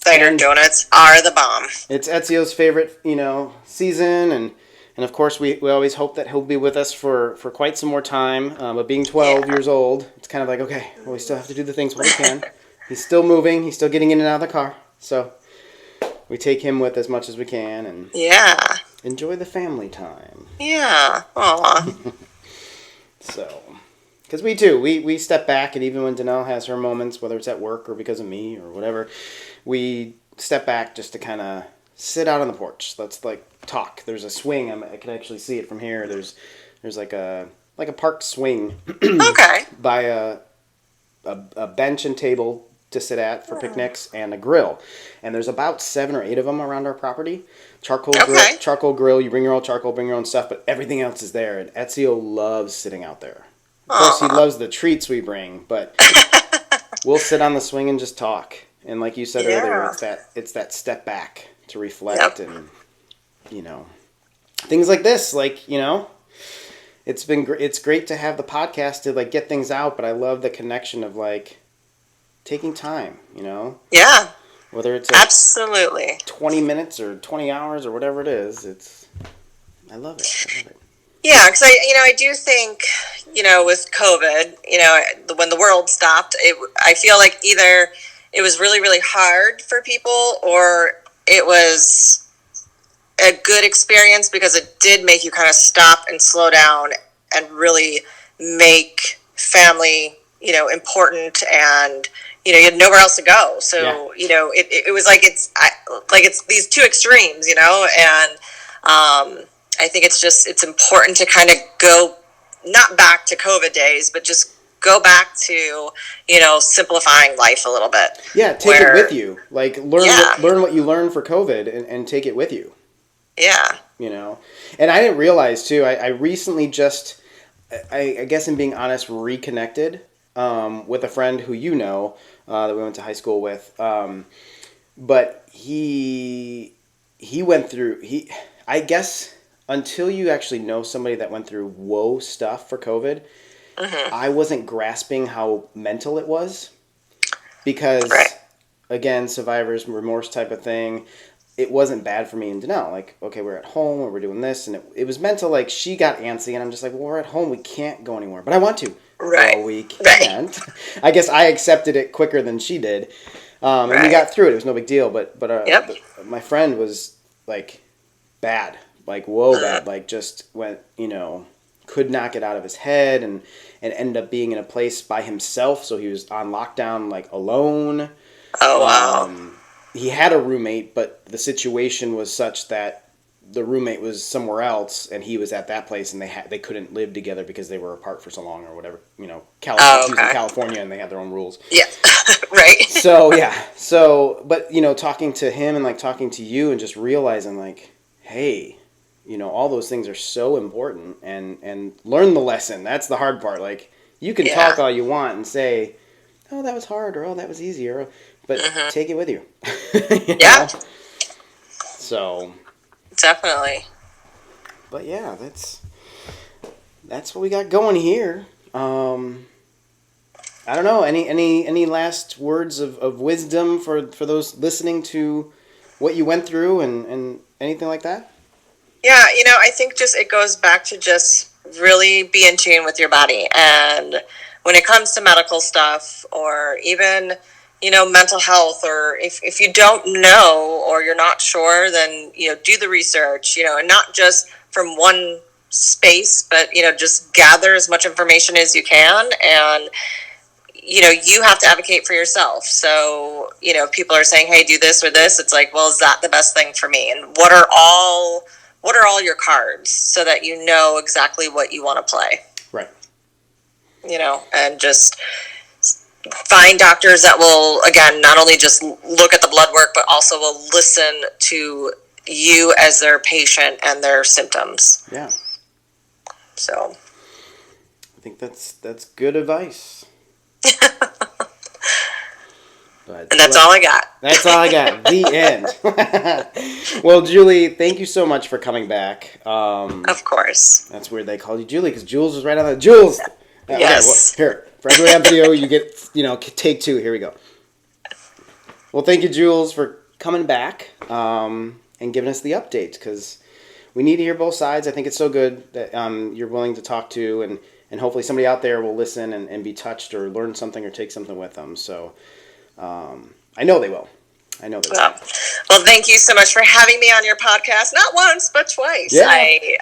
cider donuts are the bomb. It's Ezio's favorite, season. And of course, we always hope that he'll be with us for quite some more time. But being 12 years old, it's kind of like, okay, well, we still have to do the things while we can. He's still moving. He's still getting in and out of the car. So we take him with as much as we can and enjoy the family time. Yeah. Aw. So, because we too, we step back, and even when Danelle has her moments, whether it's at work or because of me or whatever, we step back just to kind of sit out on the porch. Let's like talk. There's a swing. I can actually see it from here. There's like a park swing. Okay. By a bench and table to sit at for picnics and a grill. And there's about 7 or 8 of them around our property. Charcoal grill. You bring your own charcoal, bring your own stuff, but everything else is there. And Ezio loves sitting out there. Of course, he loves the treats we bring, but we'll sit on the swing and just talk. And like you said earlier, it's that step back to reflect and, things like this. Like, it's great to have the podcast to like get things out, but I love the connection of like taking time, Yeah. Whether it's absolutely 20 minutes or 20 hours or whatever it is, I love it. Yeah, because I do think, with COVID, when the world stopped, I feel like either it was really, really hard for people or it was a good experience because it did make you kind of stop and slow down and really make family, important, and you had nowhere else to go. So it was like it's these two extremes, and I think it's important to kind of go not back to COVID days, but just go back to simplifying life a little bit. Yeah, take it with you. Like learn what you learned for COVID and take it with you. Yeah. And I didn't realize too. I recently just, I guess in being honest, reconnected with a friend who that we went to high school with. But he went through I guess until you actually know somebody that went through stuff for COVID, I wasn't grasping how mental it was because again, survivor's remorse type of thing. It wasn't bad for me and Danelle. Like, okay, we're at home and we're doing this, and it was mental. Like, she got antsy, and I'm just like, well, we're at home, we can't go anywhere, but I want to. Right. Well, we can't. I guess I accepted it quicker than she did, and we got through it. It was no big deal. But my friend was like bad, like bad, like just went, could not get out of his head, and ended up being in a place by himself. So he was on lockdown, like alone. Oh wow. He had a roommate, but the situation was such that the roommate was somewhere else, and he was at that place, and they couldn't live together because they were apart for so long or whatever. California, he was in California, and they had their own rules. Yeah, right. But talking to him and like talking to you and just realizing like, hey, all those things are so important, and learn the lesson. That's the hard part. Like, you can talk all you want and say, oh, that was hard, or oh, that was easy, but take it with you. Yeah. So. Definitely. But yeah, that's what we got going here. I don't know. Any last words of wisdom for those listening to what you went through and anything like that? Yeah, I think just it goes back to just really be in tune with your body, and when it comes to medical stuff or even mental health, or if you don't know or you're not sure, then do the research, and not just from one space, but just gather as much information as you can, and you have to advocate for yourself. So people are saying, hey, do this or this. It's like, well, is that the best thing for me? And what are all your cards, so that you know exactly what you want to play. Right. And just find doctors that will, again, not only just look at the blood work, but also will listen to you as their patient and their symptoms. Yeah. So I think that's good advice. And that's all I got. That's all I got. The end. Well, Julie, thank you so much for coming back. Of course. That's weird they called you Julie, because Jules was right on the Jules. Yes. Okay, well, here, for everybody on video, you get take 2. Here we go. Well, thank you, Jules, for coming back and giving us the updates, because we need to hear both sides. I think it's so good that you're willing to talk to, and hopefully somebody out there will listen and be touched or learn something or take something with them. So I know they will. Well, thank you so much for having me on your podcast. Not once, but twice. Yeah. I,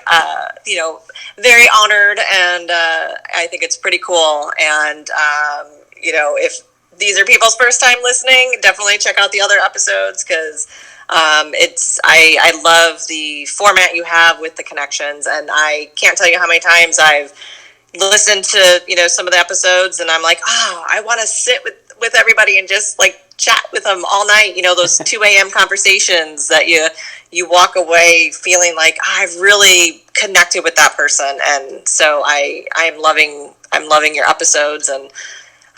very honored, and I think it's pretty cool. And, if these are people's first time listening, definitely check out the other episodes, because I love the format you have with the connections, and I can't tell you how many times I've listened to, some of the episodes, and I'm like, oh, I want to sit with everybody and just like chat with them all night. Those 2 a.m. conversations that you walk away feeling like, oh, I've really connected with that person. And so I'm loving your episodes, and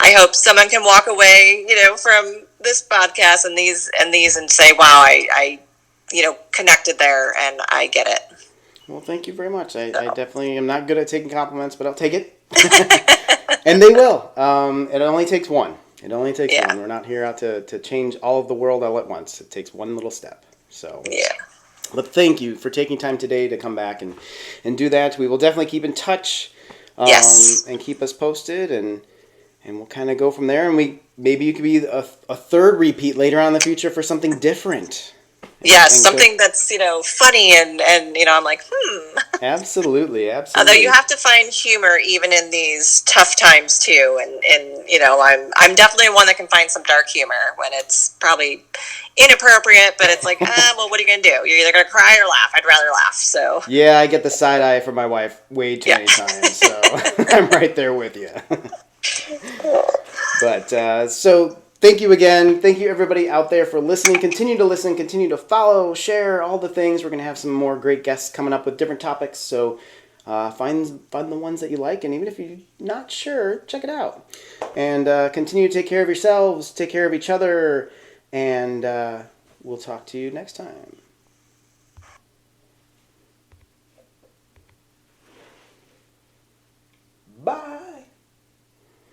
I hope someone can walk away, from this podcast and these and say, wow, I connected there, and I get it. Well, thank you very much. I definitely am not good at taking compliments, but I'll take it. And they will. It only takes one. One. We're not here out to change all of the world all at once. It takes one little step. So yeah. But thank you for taking time today to come back and do that. We will definitely keep in touch. Yes. And keep us posted, and we'll kind of go from there. And maybe you could be a third repeat later on in the future for something different. Yes, something that's, funny and I'm like, Absolutely. Although you have to find humor even in these tough times too, and I'm definitely one that can find some dark humor when it's probably inappropriate, but it's like, well, what are you gonna do? You're either gonna cry or laugh. I'd rather laugh. So yeah, I get the side eye from my wife way too many times, so I'm right there with you. But so. Thank you again. Thank you, everybody out there, for listening. Continue to listen. Continue to follow, share, all the things. We're going to have some more great guests coming up with different topics. So find the ones that you like. And even if you're not sure, check it out. And continue to take care of yourselves. Take care of each other. And we'll talk to you next time.